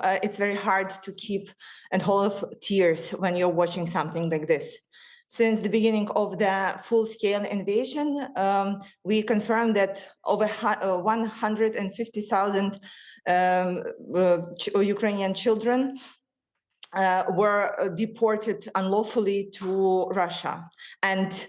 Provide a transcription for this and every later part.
It's very hard to keep and hold tears when you're watching something like this. Since the beginning of the full-scale invasion, we confirmed that over 150,000 Ukrainian children were deported unlawfully to Russia, and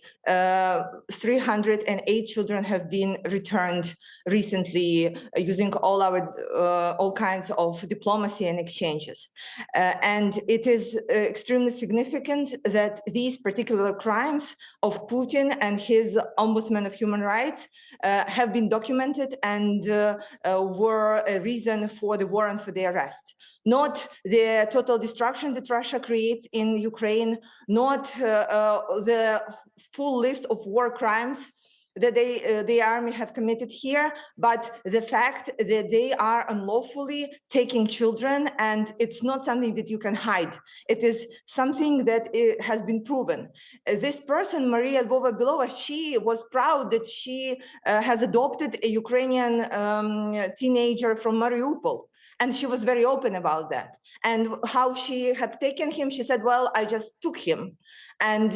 308 children have been returned recently using all kinds of diplomacy and exchanges. And it is extremely significant that these particular crimes of Putin and his Ombudsman of Human Rights have been documented and were a reason for the warrant for their arrest. Not the total destruction that Russia creates in Ukraine, not the full list of war crimes that the army have committed here, but the fact that they are unlawfully taking children, and it's not something that you can hide. It is something that has been proven. This person, Maria Lvova-Belova, she was proud that she has adopted a Ukrainian teenager from Mariupol. And she was very open about that. And how she had taken him, she said, well, I just took him. And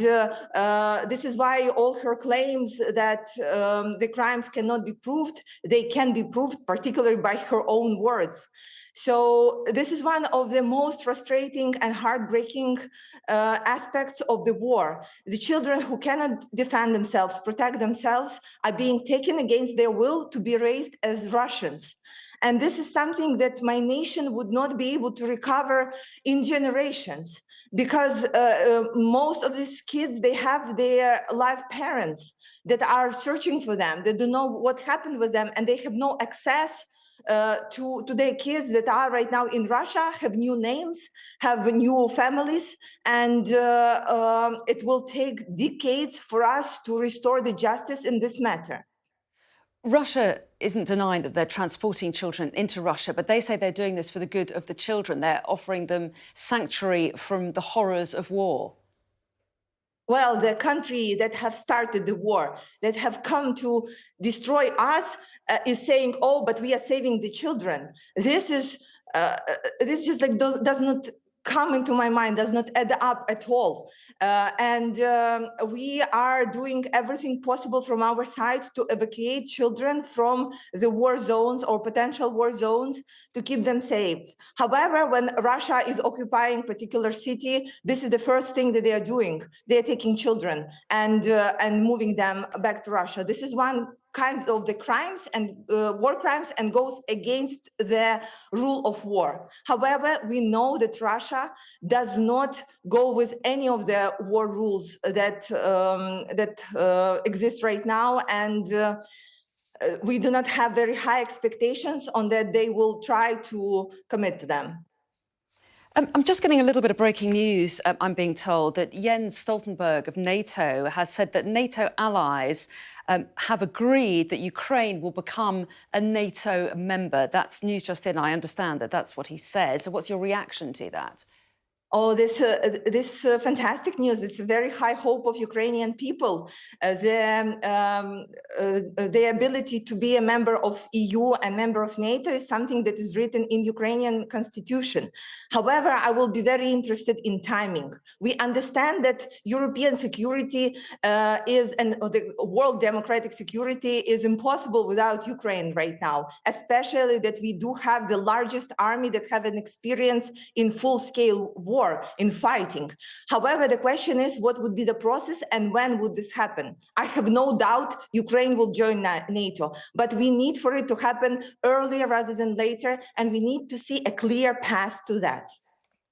this is why all her claims that the crimes cannot be proved, they can be proved, particularly by her own words. So this is one of the most frustrating and heartbreaking aspects of the war. The children who cannot defend themselves, protect themselves, are being taken against their will to be raised as Russians. And this is something that my nation would not be able to recover in generations, because most of these kids, they have their live parents that are searching for them. They don't know what happened with them, and they have no access to their kids that are right now in Russia, have new names, have new families, and it will take decades for us to restore the justice in this matter. Russia isn't denying that they're transporting children into Russia, but they say they're doing this for the good of the children. They're offering them sanctuary from the horrors of war. Well, the country that have started the war, that have come to destroy us, is saying, "Oh, but we are saving the children." This just like does not come into my mind, does not add up at all. And we are doing everything possible from our side to evacuate children from the war zones or potential war zones to keep them safe. However, when Russia is occupying a particular city, this is the first thing that they are doing. They are taking children and moving them back to Russia. This is one kind of the crimes and war crimes, and goes against the rule of war. However, we know that Russia does not go with any of the war rules that exist right now, and we do not have very high expectations on that they will try to commit to them. I'm just getting a little bit of breaking news, I'm being told, that Jens Stoltenberg of NATO has said that NATO allies have agreed that Ukraine will become a NATO member. That's news just in. I understand that that's what he said. So what's your reaction to that? Oh, this fantastic news. It's a very high hope of Ukrainian people. The ability to be a member of EU and member of NATO is something that is written in Ukrainian constitution. However, I will be very interested in timing. We understand that European security and the world democratic security is impossible without Ukraine right now, especially that we do have the largest army that have an experience in full-scale war, in fighting. However, the question is, what would be the process and when would this happen? I have no doubt Ukraine will join NATO, but we need for it to happen earlier rather than later, and we need to see a clear path to that.